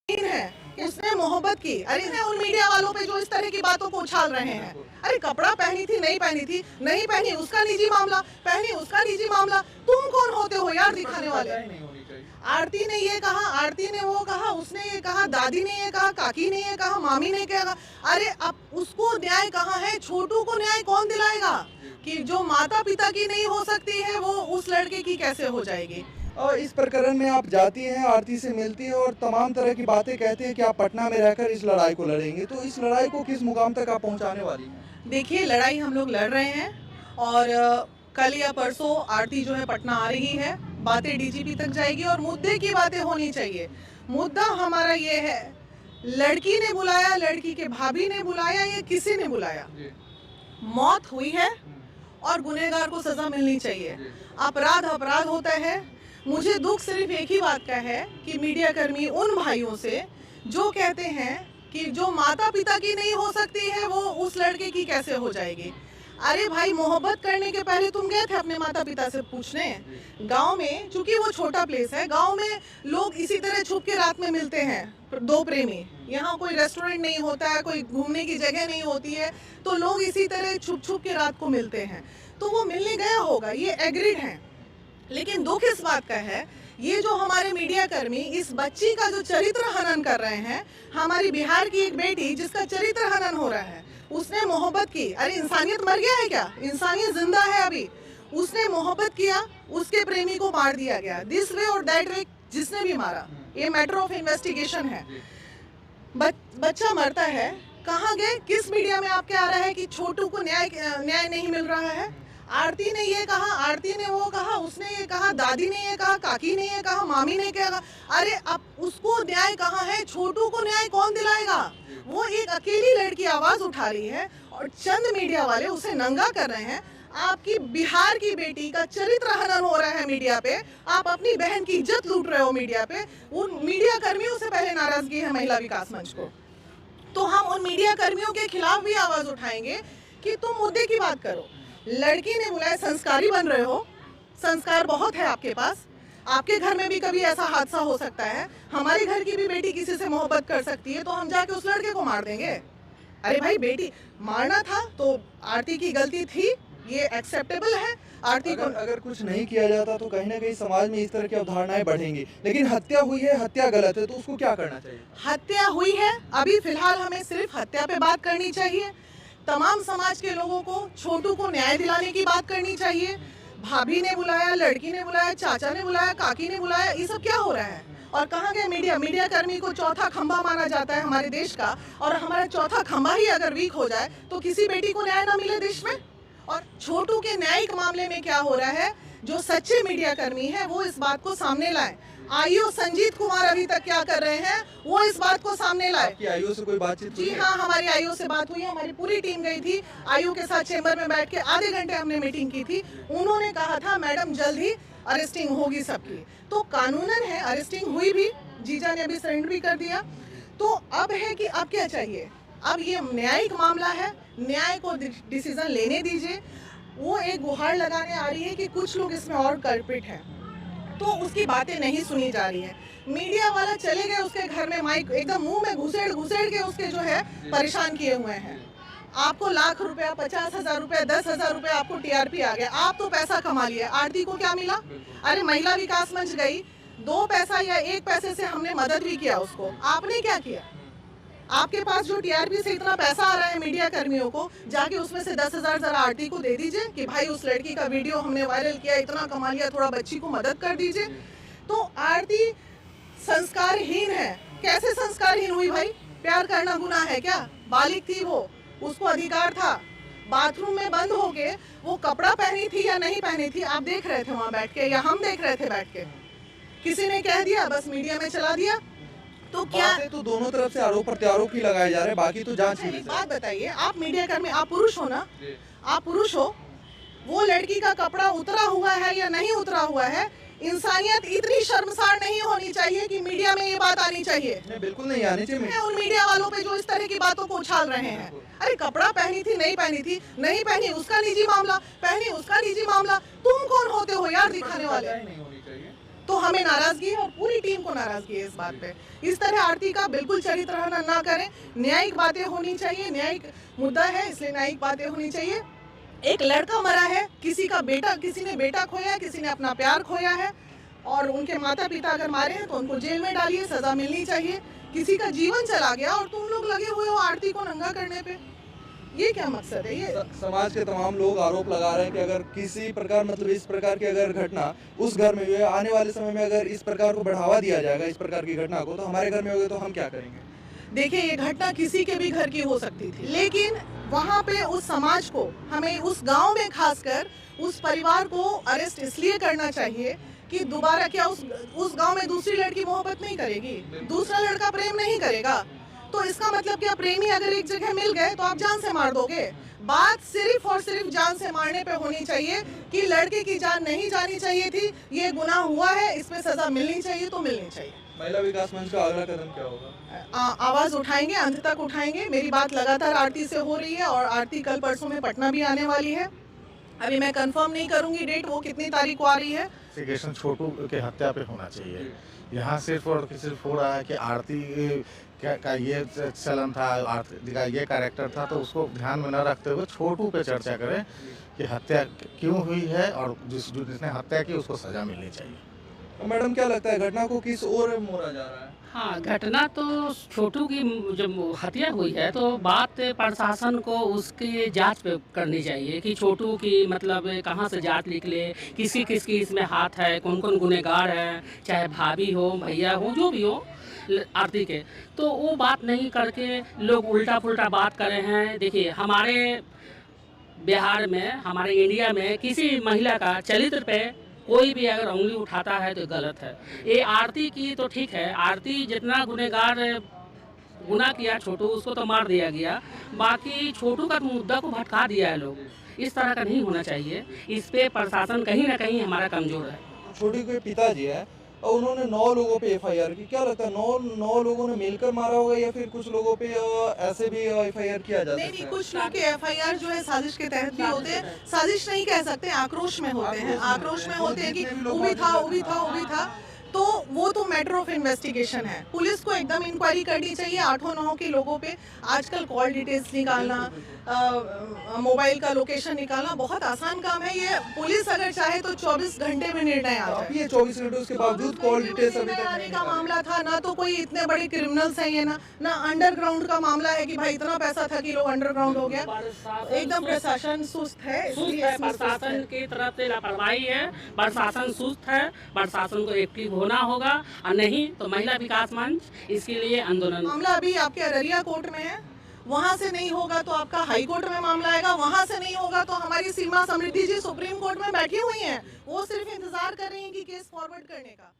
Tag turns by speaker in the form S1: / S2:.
S1: है, उसने मोहब्बत की। अरे है उन मीडिया वालों पे जो इस तरह की बातों को उछाल रहे हैं। अरे कपड़ा पहनी थी, नहीं पहनी उसका निजी मामला, पहनी उसका निजी मामला। तुम कौन होते हो यार दिखाने वाले? आरती ने ये कहा, आरती ने वो कहा, उसने ये कहा, दादी ने ये कहा, काकी ने ये कहा, मामी ने क्या कहा। अरे अब उसको न्याय कहाँ है? छोटू को न्याय कौन दिलाएगा? कि जो माता पिता की नहीं हो सकती है वो उस लड़के की कैसे हो जाएगी?
S2: और इस प्रकरण में आप जाती हैं, आरती से मिलती हैं और तमाम तरह की बातें कहते हैं कि आप पटना में रहकर इस लड़ाई को लड़ेंगे, तो इस लड़ाई को किस मुकाम तक आप पहुंचाने वाली हैं?
S1: देखिए लड़ाई हम लोग लड़ रहे हैं और कल या परसों आरती जो है पटना आ रही है, बातें डीजीपी तक जाएगी और मुद्दे की बातें होनी चाहिए। मुद्दा हमारा ये है, लड़की ने बुलाया, लड़की के भाभी ने बुलाया, ये किसी ने बुलाया, मौत हुई है और गुनहगार को सजा मिलनी चाहिए। अपराध अपराध होता है। मुझे दुख सिर्फ एक ही बात का है कि मीडिया कर्मी उन भाइयों से जो कहते हैं कि जो माता पिता की नहीं हो सकती है वो उस लड़के की कैसे हो जाएगी। अरे भाई, मोहब्बत करने के पहले तुम गए थे अपने माता पिता से पूछने? गांव में, चूंकि वो छोटा प्लेस है, गांव में लोग इसी तरह छुप के रात में मिलते हैं, दो प्रेमी। यहाँ कोई रेस्टोरेंट नहीं होता है, कोई घूमने की जगह नहीं होती है, तो लोग इसी तरह छुप छुप के रात को मिलते हैं। तो वो मिलने गया होगा, ये एग्रीड है। लेकिन दुख इस बात का है, ये जो हमारे मीडिया कर्मी इस बच्ची का जो चरित्र हनन कर रहे हैं, हमारी बिहार की एक बेटी जिसका चरित्र हनन हो रहा है, उसने मोहब्बत की। अरे इंसानियत मर गया है क्या? इंसानियत जिंदा है अभी। उसने मोहब्बत किया, उसके प्रेमी को मार दिया गया, दिस वे और दैट वे, जिसने भी मारा, ये मैटर ऑफ इन्वेस्टिगेशन है। बच्चा मरता है, कहाँ गए? किस मीडिया में आपके आ रहा है कि छोटू को न्याय नहीं मिल रहा है? आरती ने ये कहा, आरती ने वो कहा, उसने ये कहा, दादी ने ये कहा, काकी ने ये कहा, मामी ने क्या कहा। अरे अब उसको न्याय कहाँ है? छोटू को न्याय कौन दिलाएगा? वो एक अकेली लड़की आवाज उठा रही है और चंद मीडिया वाले उसे नंगा कर रहे हैं। आपकी बिहार की बेटी का चरित्र हनन हो रहा है मीडिया पे, आप अपनी बहन की इज्जत लूट रहे हो मीडिया पे। उन मीडिया कर्मियों से पहले नाराजगी है महिला विकास मंच को, तो हम उन मीडिया कर्मियों के खिलाफ भी आवाज उठाएंगे कि तुम मुद्दे की बात करो। लड़की ने बुलाया, संस्कारी बन रहे हो, संस्कार बहुत है आपके पास, आपके घर में भी कभी ऐसा हादसा हो सकता है, हमारे घर की भी बेटी किसी से मोहब्बत कर सकती है, तो हम जाके उस लड़के को मार देंगे? अरे भाई, बेटी मारना था तो आरती की गलती थी, ये एक्सेप्टेबल है। आरती को
S2: अगर कुछ नहीं किया जाता तो कहीं ना कहीं समाज में इस तरह की अवधारणाएं बढ़ेंगी, लेकिन हत्या हुई है, हत्या गलत है, तो उसको क्या करना चाहिए?
S1: हत्या हुई है, अभी फिलहाल हमें सिर्फ हत्या पे बात करनी चाहिए। तमाम समाज के लोगों को छोटू को न्याय दिलाने की बात करनी चाहिए। भाभी ने बुलाया, लड़की ने बुलाया, चाचा ने बुलाया, काकी ने बुलाया, ये सब क्या हो रहा है? और कहाँ गए मीडिया? मीडिया कर्मी को चौथा खंभा माना जाता है हमारे देश का, और हमारा चौथा खंभा ही अगर वीक हो जाए तो किसी बेटी को न्याय ना मिले देश में। और छोटू के न्यायिक मामले में क्या हो रहा है, जो सच्चे मीडिया कर्मी है वो इस बात को सामने लाए। आईओ संजीत कुमार अभी तक क्या कर रहे हैं, वो इस बात को सामने लाए।
S2: आपकी आईओ से कोई बातचीत हुई
S1: जी
S2: है?
S1: हाँ, हमारी आईओ से बात हुई है, हमारी पूरी टीम गई थी आईओ के साथ, चेंबर में बैठ के आधे घंटे हमने मीटिंग की थी। उन्होंने कहा था मैडम जल्द ही अरेस्टिंग होगी सबकी, तो कानूनन है, अरेस्टिंग हुई भी, जीजा ने अभी सरेंडर भी कर दिया। तो अब है कि अब क्या चाहिए? अब ये न्यायिक मामला है, न्याय को डिसीजन लेने दीजिए। वो एक गुहार लगाने आ रही है कि कुछ लोग इसमें और कल्प्रिट हैं, तो उसकी बातें नहीं सुनी जा रही है। मीडिया वाला चले गए उसके घर में, माइक एकदम मुंह में घुसेड़ घुसेड़ के उसके जो है परेशान किए हुए हैं। आपको लाख रुपया, 50,000 रुपया, 10,000 रुपया आपको टीआरपी आ गया, आप तो पैसा कमा लिया, आरती को क्या मिला? अरे महिला विकास मंच गई, 2 पैसा या 1 पैसे से हमने मदद भी किया उसको, आपने क्या किया? आपके पास जो टीआरपी से इतना पैसा आ रहा है मीडिया कर्मियों को, जाके उसमें से 10,000 जरा आरती को दे दीजिए कि भाई उस लड़की का वीडियो हमने वायरल किया, इतना कमा लिया, थोड़ा बच्ची को मदद कर दीजिए। तो आरती संस्कारहीन है। कैसे संस्कारहीन हुई भाई? प्यार करना गुनाह है क्या? बालिग थी वो, उसको अधिकार था। बाथरूम में बंद हो गए, वो कपड़ा पहनी थी या नहीं पहनी थी आप देख रहे थे वहां बैठ के, या हम देख रहे थे बैठ के? किसी ने कह दिया, बस मीडिया में चला दिया। तो क्या
S2: तो दोनों तरफ से आरोप प्रत्यारोप ही लगाए जा रहे हैं, बाकी तो जांच ही
S1: एक बात बताइए, आप मीडिया कर्मी, आप पुरुष हो ना, आप पुरुष हो, वो लड़की का कपड़ा उतरा हुआ है या नहीं उतरा हुआ है, इंसानियत इतनी शर्मसार नहीं होनी चाहिए कि मीडिया में ये बात आनी चाहिए?
S2: बिल्कुल नहीं आनी चाहिए।
S1: उन मीडिया वालों पे जो इस तरह की बातों को उछाल रहे हैं। अरे कपड़ा पहनी थी, नहीं पहनी उसका निजी मामला, पहनी उसका निजी मामला। तुम कौन होते हो यार दिखाने वाले? तो हमें नाराजगी है और पूरी टीम को नाराजगी है इस बात पे। इस तरह आरती का बिल्कुल चरित्र हनन ना करें। न्यायिक बातें होनी चाहिए, न्यायिक मुद्दा है इसलिए न्यायिक बातें होनी चाहिए। एक लड़का मरा है, किसी ने बेटा खोया है, किसी ने अपना प्यार खोया है, और उनके माता पिता अगर मारे हैं तो उनको जेल में डालिए, सजा मिलनी चाहिए। किसी का जीवन चला गया और तुम लोग लगे हुए हो आरती को नंगा करने पे, ये क्या मकसद है? ये
S2: समाज के तमाम लोग आरोप लगा रहे हैं कि अगर किसी प्रकार मतलब इस प्रकार की अगर घटना उस घर में हुई है, आने वाले समय में अगर इस प्रकार को बढ़ावा दिया जाएगा इस प्रकार की घटना को, तो हमारे घर में होगी तो हम क्या करेंगे?
S1: देखिए, ये घटना किसी के भी घर की हो सकती थी, लेकिन वहाँ पे उस समाज को, हमें उस गांव में खासकर उस परिवार को अरेस्ट इसलिए करना चाहिए कि दोबारा क्या उस गांव में दूसरी लड़की मोहब्बत नहीं करेगी, दूसरा लड़का प्रेम नहीं करेगा? तो इसका मतलब क्या, प्रेमी अगर एक जगह मिल गए तो आप जान से मार दोगे? बात सिर्फ और सिर्फ जान से मारने पे होनी चाहिए कि लड़के की जान नहीं जानी चाहिए थी, ये गुनाह हुआ है, इसमें सजा मिलनी चाहिए तो मिलनी चाहिए।
S2: महिला विकास मंच का अगला कदम क्या होगा?
S1: आवाज उठाएंगे, अंत तक उठाएंगे। मेरी बात लगातार आरती से हो रही है और आरती कल परसों में पटना भी आने वाली है। अभी मैं कंफर्म नहीं करूंगी डेट, वो कितनी तारीख को आ रही है।
S3: इन्वेस्टिगेशन छोटू के हत्या पे होना चाहिए। यहाँ सिर्फ और सिर्फ हो रहा है कि आरती का ये चलन था, आरती का ये कैरेक्टर था, तो उसको ध्यान में न रखते हुए छोटू पे चर्चा करें कि हत्या क्यों हुई है और जिसने हत्या की उसको सजा मिलनी चाहिए।
S2: तो मैडम क्या लगता है घटना को किस ओर मोड़ा जा रहा है?
S4: हाँ, घटना तो छोटू की जब हत्या हुई है तो बात प्रशासन को उसकी जांच पे करनी चाहिए कि छोटू की मतलब कहाँ से जात निकले, किसकी किसकी इसमें हाथ है, कौन कौन गुनहगार है, चाहे भाभी हो, भैया हो, जो भी हो आरती के, तो वो बात नहीं करके लोग उल्टा पुल्टा बात कर रहे हैं। देखिए, हमारे बिहार में, हमारे इंडिया में किसी महिला का चरित्र पे कोई भी अगर उंगली उठाता है तो गलत है। ये आरती की तो ठीक है, आरती जितना गुनहगार गुनाह किया छोटू, उसको तो मार दिया गया, बाकी छोटू का मुद्दा को भटका दिया है लोग। इस तरह का नहीं होना चाहिए। इस पे प्रशासन कहीं ना कहीं हमारा कमज़ोर है।
S2: छोटू के पिताजी है और उन्होंने 9 लोगों पे एफआईआर की, क्या लगता है 9 लोगों ने मिलकर मारा होगा या फिर कुछ लोगों पे ऐसे भी एफआईआर किया जा सकता है?
S1: नहीं, कुछ लोग के एफआईआर जो है साजिश के तहत भी होते हैं। साजिश नहीं कह सकते, आक्रोश में होते हैं। आक्रोश में होते हैं कि वो भी था, तो वो तो मैटर ऑफ इन्वेस्टिगेशन है। पुलिस को एकदम इंक्वायरी करनी चाहिए 8-9 के लोगों पे। आजकल कॉल डिटेल्स निकालना, मोबाइल का लोकेशन निकालना बहुत आसान काम है। ये पुलिस अगर चाहे तो 24 घंटे में निर्णय आ जाए।
S2: ये 24 घंटे उसके बावजूद कॉल डिटेल्स अभी तक
S1: आने का मामला था ना, तो कोई इतने बड़े क्रिमिनल्स हैं ये, ना अंडरग्राउंड का मामला है कि भाई इतना पैसा था कि लोग अंडरग्राउंड हो गया। एकदम प्रशासन सुस्त है,
S4: प्रशासन की तरफ से लापरवाही है, प्रशासन सुस्त है, प्रशासन को एक्टिव होना होगा, और नहीं तो महिला विकास मंच इसके लिए आंदोलन।
S1: मामला अभी आपके अररिया कोर्ट में है, वहां से नहीं होगा तो आपका हाई कोर्ट में मामला आएगा, वहां से नहीं होगा तो हमारी सीमा समृद्धि जी सुप्रीम कोर्ट में बैठी हुई हैं, वो सिर्फ इंतजार कर रही हैं कि केस फॉरवर्ड करने का।